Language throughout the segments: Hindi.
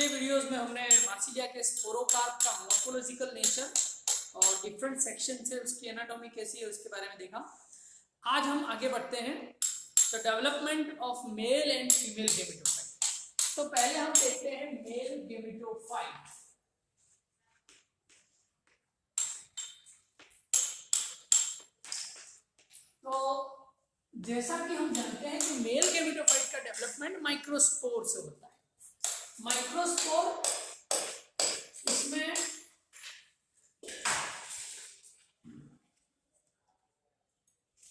पिछले वीडियोस में हमने मार्सिलिया के स्पोरोकार्प का मॉर्फोलॉजिकल नेचर और डिफरेंट सेक्शन से उसकी एनाटॉमी कैसी है उसके बारे में देखा। आज हम आगे बढ़ते हैं the development of male and female gametophyte. तो पहले हम देखते हैं मेल गेमेटोफाइट। तो जैसा कि हम जानते हैं कि मेल गेमेटोफाइट का डेवलपमेंट माइक्रोस्पोर से होता है। माइक्रोस्पोर इसमें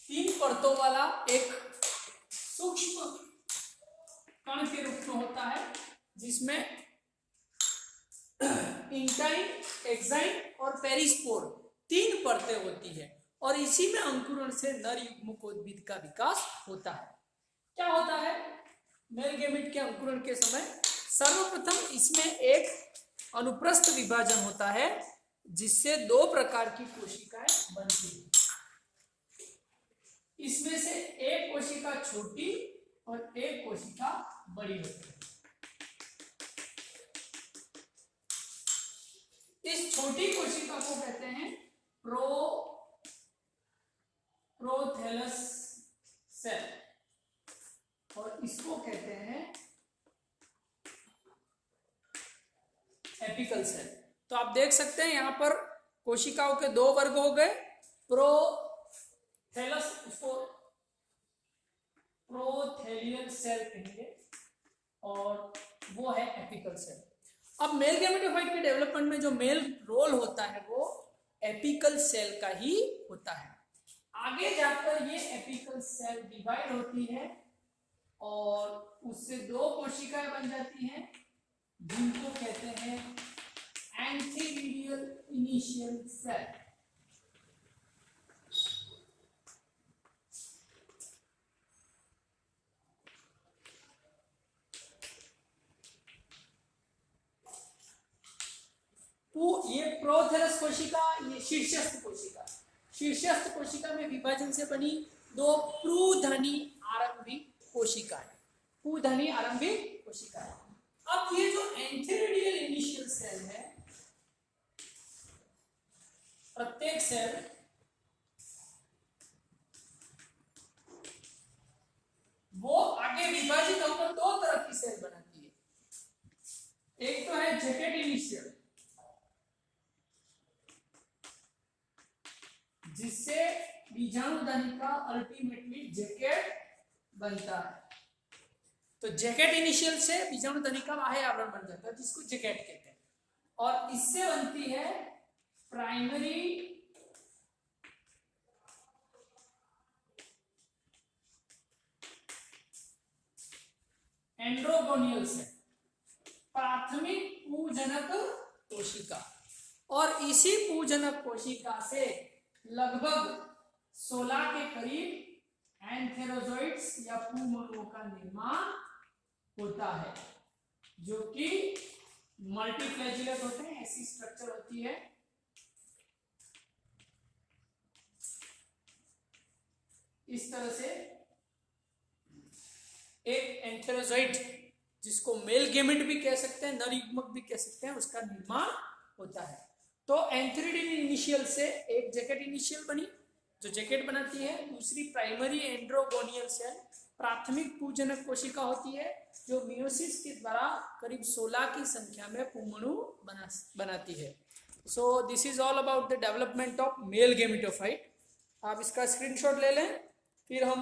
तीन परतों वाला एक सूक्ष्म कण के रूप में होता है, जिसमें इंटाइन, एक्साइन और पेरिस्पोर तीन परतें होती है और इसी में अंकुरण से नर युग्मकोद्भिद का विकास होता है। क्या होता है मेल गेमेट के अंकुरण के समय? सर्वप्रथम इसमें एक अनुप्रस्थ विभाजन होता है जिससे दो प्रकार की कोशिकाएं बनती हैं। इसमें से एक कोशिका छोटी और एक कोशिका बड़ी होती है। इस छोटी कोशिका को कहते हैं प्रोथैलस सेल और इसको कहते हैं एपिकल सेल। तो आप देख सकते हैं यहाँ पर कोशिकाओं के दो वर्ग हो गए, प्रोथैलस, उसको प्रोथैलियल सेल कहेंगे, और वो है एपिकल सेल। अब मेल गेमेटोफाइट के डेवलपमेंट में जो मेल रोल होता है वो एपिकल सेल का ही होता है। आगे जाकर ये एपिकल सेल डिवाइड होती है और उससे दो कोशिकाएं बन जाती हैं जिनको कहते हैं एंथीरियल इनिशियल सेल। ये प्रोथैलस कोशिका, ये शीर्षस्थ कोशिका। शीर्षस्थ कोशिका में विभाजन से बनी दो प्रूधनी आरंभिक कोशिकाएं, प्रूधनी आरंभिक कोशिकाएं। अब ये जो एंथीरियल इनिशियल सेल है, प्रत्येक सेल वो आगे विभाजित होकर दो तरह की सेल बनाती है। एक तो है जैकेट इनिशियल, जिससे बीजाणुधनी का अल्टीमेटली जैकेट बनता है। तो जैकेट इनिशियल से बीजाणुधनी का बाह्य आवरण बन जाता है जिसको जैकेट कहते हैं, और इससे बनती है प्राइमरी एंड्रोगोनियल सेल, प्राथमिक पूजनक कोशिका। और इसी पूजनक कोशिका से लगभग 16 के करीब एंथेरोजोइट्स या पूमणुओं का निर्माण होता है, जो कि मल्टीफ्लैजिलेट होते हैं। ऐसी स्ट्रक्चर होती है। इस तरह से एक एंथेरोजोइट, जिसको मेल गेमेट भी कह सकते हैं, नर युग्मक भी कह सकते हैं, उसका निर्माण होता है। तो एंथेरियल इनिशियल से एक जैकेट इनिशियल बनी जो जैकेट बनाती है, दूसरी प्राइमरी एंड्रोगोनियल सेल प्राथमिक पूजनक कोशिका होती है जो मियोसिस के द्वारा करीब 16 की संख्या में पूमणु बनाती है। So this is all about the development of male gametophyte. आप इसका स्क्रीनशॉट ले लें, फिर हम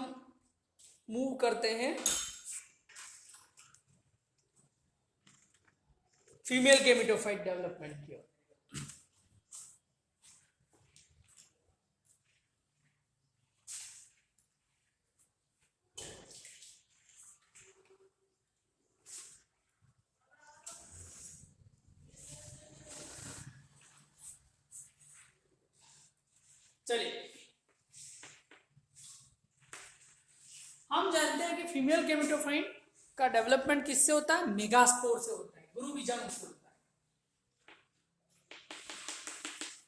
मूव करते हैं फीमेल गेमेटोफाइट डेवलपमेंट की ओर। चलिए, हम जानते हैं कि फीमेल गेमेटोफाइट का डेवलपमेंट किससे होता है? मेगास्पोर से होता है, गुरु बीजाणु से होता है।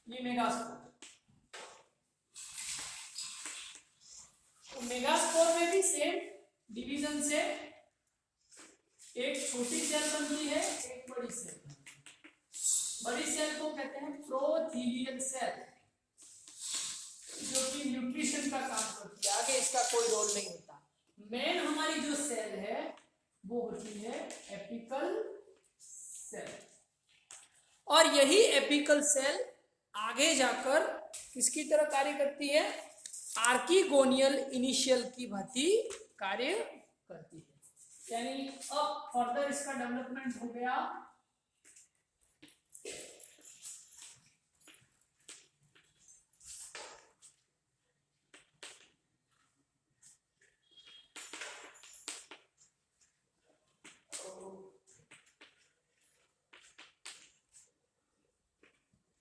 ये मेगास्पोर। तो मेगास्पोर में भी सेम डिवीजन से एक छोटी सेल बनती है, एक बड़ी सेल, बड़ी सेल को कहते हैं प्रोथीलियल सेल, जो कि न्यूट्रिशन का काम करती है, आगे इसका कोई रोल नहीं होता। मेन हमारी जो सेल है वो होती है एपिकल सेल, और यही एपिकल सेल आगे जाकर किसकी तरह कार्य करती है, आर्किगोनियल इनिशियल की भांति कार्य करती है। यानी अब फर्दर इसका डेवलपमेंट हो गया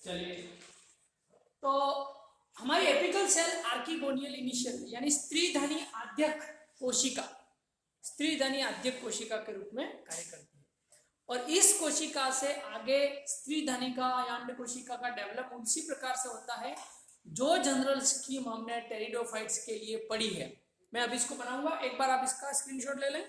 चलिए, तो हमारी एपिकल सेल आर्किगोनियल इनिशियल यानी स्त्रीधनी आद्यक कोशिका, स्त्रीधनी आद्यक कोशिका के रूप में कार्य करती है, और इस कोशिका से आगे स्त्रीधनिका या अंड कोशिका का डेवलप उसी प्रकार से होता है जो जनरल स्कीम हमने टेरिडोफाइट्स के लिए पढ़ी है। मैं अभी इसको बनाऊंगा, एक बार आप इसका स्क्रीनशॉट ले लें।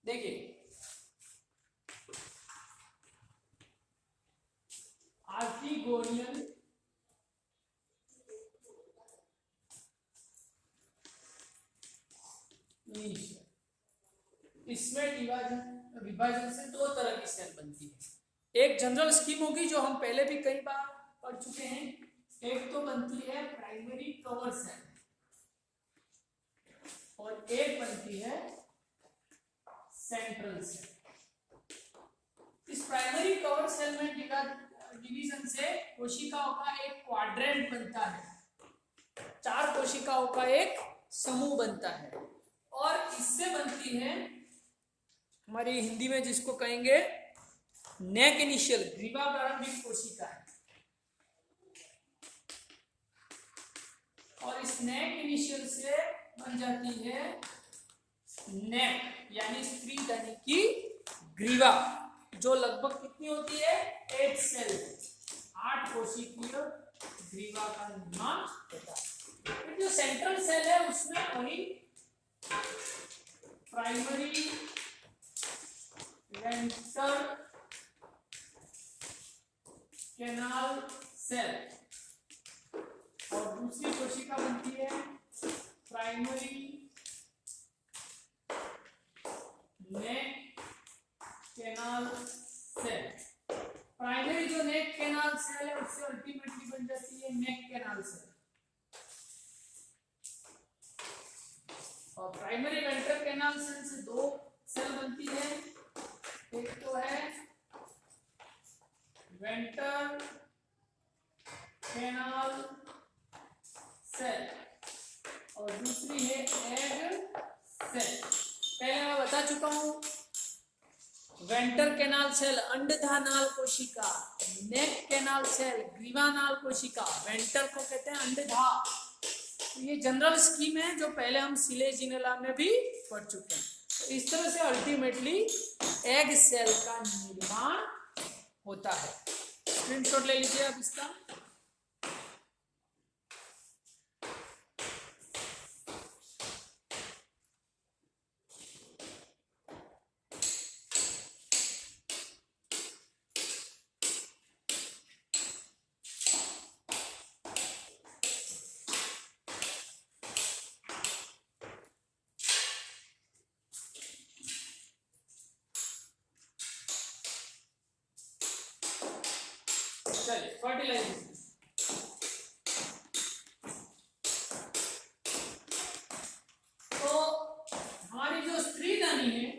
देखिए, आर्किगोनियल इसमें विभाजन से दो तरह की सेल बनती है। एक जनरल स्कीम होगी जो हम पहले भी कई बार पढ़ चुके हैं, एक तो बनती है प्राइमरी कवर सेल और एक बनती है सेंट्रल सेल। इस प्राइमरी कवर सेल में डिवीजन से कोशिकाओं का एक क्वाड्रेंट बनता है, 4 कोशिकाओं का एक समूह बनता है, और इससे बनती है हमारी हिंदी में जिसको कहेंगे नेक इनिशियल, ग्रीवा प्रारंभिक कोशिका है। और इस नेक इनिशियल से बन जाती है नेक यानी स्त्रीधनी की ग्रीवा, जो लगभग कितनी होती है 8 सेल, 8 कोशिकीय ग्रीवा का निर्माण होता है। फिर जो सेंट्रल सेल है उसमें वही प्राइमरी वेंटर कैनाल सेल और दूसरी कोशिका बनती है प्राइमरी नेक कैनाल सेल। प्राइमरी जो नेक कैनाल सेल है उससे अल्टीमेटली बन जाती है नेक कैनाल सेल, और प्राइमरी वेंट्रल कैनाल सेल से 2 सेल बनती है, एक तो है वेंट्रल कैनाल सेल और दूसरी है एग सेल। पहले मैं बता चुका हूं, वेंटर कैनाल सेल अंडधा नाल कोशिका, नेक कैनाल सेल ग्रीवा नाल कोशिका, वेंटर को कहते हैं अंडधा। तो ये जनरल स्कीम है जो पहले हम सिलेजिनेला में भी पढ़ चुके हैं। तो इस तरह से अल्टीमेटली एग सेल का निर्माण होता है। स्क्रीनशॉट ले लीजिए अब इसका। चलिए फर्टिलाइजेशन, तो हमारी जो स्त्रीधनी है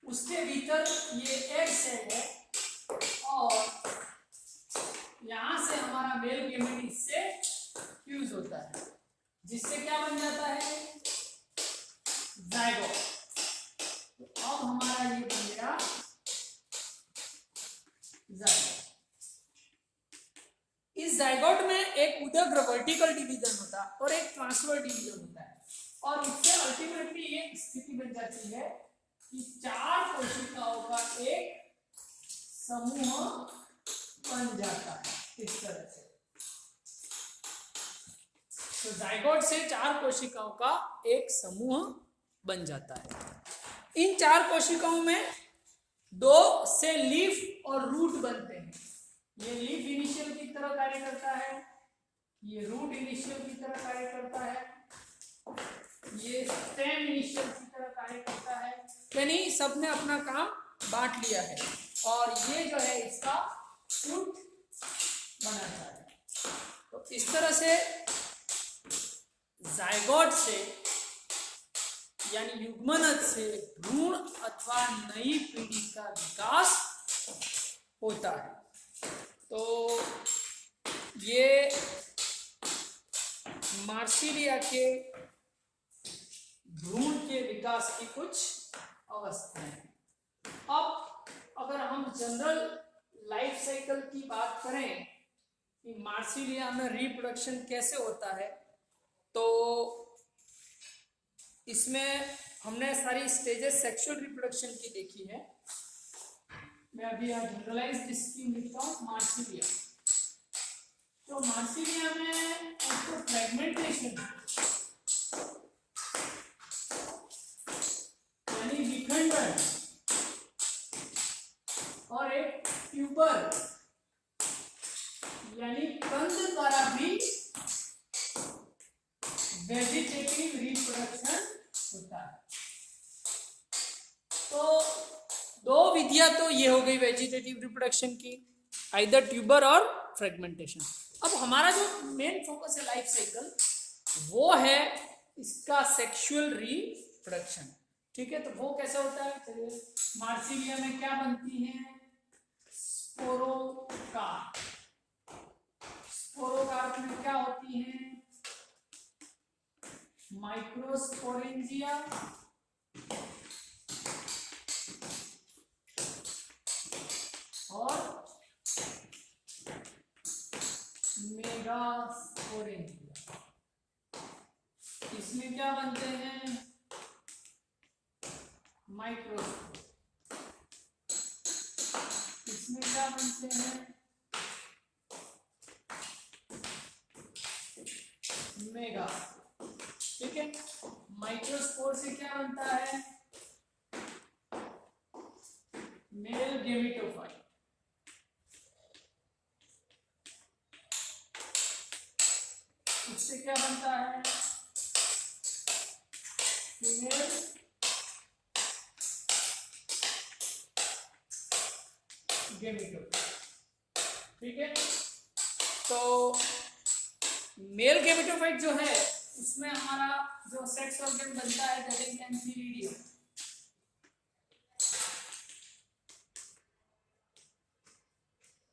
उसके भीतर ये एग सेल है और यहां से हमारा मेल गेमेट इससे फ्यूज होता है, जिससे क्या बन जाता है जाइगोट। तो अब हमारा ये बन गया जाइगोट। इस जाइगोट में एक उदग्र वर्टिकल डिवीजन होता है और एक ट्रांसफर डिवीजन होता है, और इससे अल्टीमेटली एक स्थिति बन जाती है कि 4 कोशिकाओं का एक समूह बन जाता है इस तरह से। तो जाइगोट से 4 कोशिकाओं का एक समूह बन जाता है। इन 4 कोशिकाओं में 2 से लीफ और रूट बनते हैं। ये लीफ इनिशियल की तरह कार्य करता है, ये रूट इनिशियल की तरह कार्य करता है, ये स्टेम इनिशियल की तरह कार्य करता है, यानी सबने अपना काम बांट लिया है, और ये जो है इसका फ्रूट बनाता है। तो इस तरह से जाइगोट से यानी युग्मनज से भ्रूण अथवा नई पीढ़ी का विकास होता है। तो ये मार्सिलिया के भ्रूण के विकास की कुछ अवस्थाएं। अब अगर हम जनरल लाइफ साइकिल की बात करें कि मार्सिलिया में रिप्रोडक्शन कैसे होता है, तो इसमें हमने सारी स्टेजेस सेक्सुअल रिप्रोडक्शन की देखी है। मैं अभी यहाँ जनरलाइज्ड स्कीम लिखता हूँ मार्सिलिया। तो मार्सिलिया में आपको फ्रेगमेंटेशन यानी विखंडन और एक ट्यूबर यानी कंद द्वारा भी वेजिटेटिव रिप्रोडक्शन होता है। तो 2 विधियां तो ये हो गई वेजिटेटिव रिप्रोडक्शन की, आइदर ट्यूबर और फ्रेगमेंटेशन। अब हमारा जो मेन फोकस है लाइफ साइकिल, वो है इसका सेक्सुअल रिप्रोडक्शन। ठीक है, तो वो कैसे होता है, चलिए मार्सिलिया में क्या बनती है, स्पोरोकार्प। स्पोरोकार्प में क्या होती है, माइक्रोस्पोरेंजिया और मेगास्पोरेंजिया। इसमें क्या बनते हैं, माइक्रोस्पोर। इसमें क्या बनते हैं, मेगा। ठीक है, माइक्रोस्पोर से क्या बनता है, मेल गेमेटोफाइट। इससे क्या बनता है, फीमेल गेमेटोफाइट। ठीक है, तो मेल गेमेटोफाइट जो है उसमें हमारा जो सेक्स ऑर्गन बनता है दैट इज एंथीरिडियम,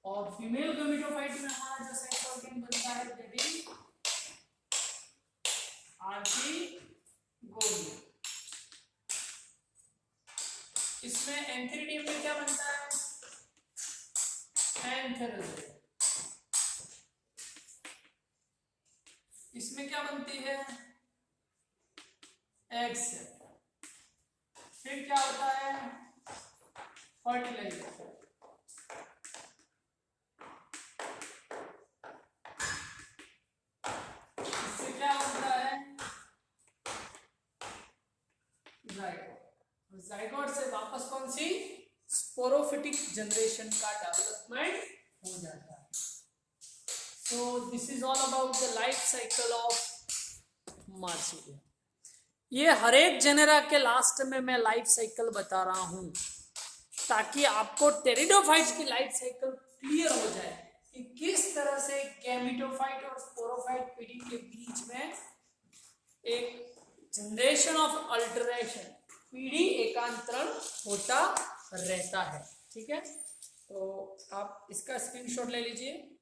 और फीमेल गेमेटोफाइट में हमारा जो सेक्स ऑर्गन बनता है दैट इज आर्किगोनिया। इसमें एंथीरिडियम में क्या बनता है, एंथेरोजोइड। इसमें क्या बनती है, एग सेल। फिर क्या होता है, फर्टिलाइजेशन। इससे क्या होता है, जाइगोट। जाइगोट से वापस कौन सी, स्पोरोफिटिक जनरेशन का डेवलपमेंट हो जाता है। So this is all about the life cycle of Marsilea. ये हर एक जेनेरा के लास्ट में मैं लाइफ साइकिल बता रहा हूं ताकि आपको टेरिडोफाइट्स की लाइफ साइकिल क्लियर हो जाए कि किस तरह से गैमेटोफाइट और स्पोरोफाइट पीढ़ी के बीच में एक जनरेशन ऑफ अल्टरेशन, पीढ़ी एकांतरण होता रहता है। ठीक है, तो आप इसका स्क्रीनशॉट ले लीजिए।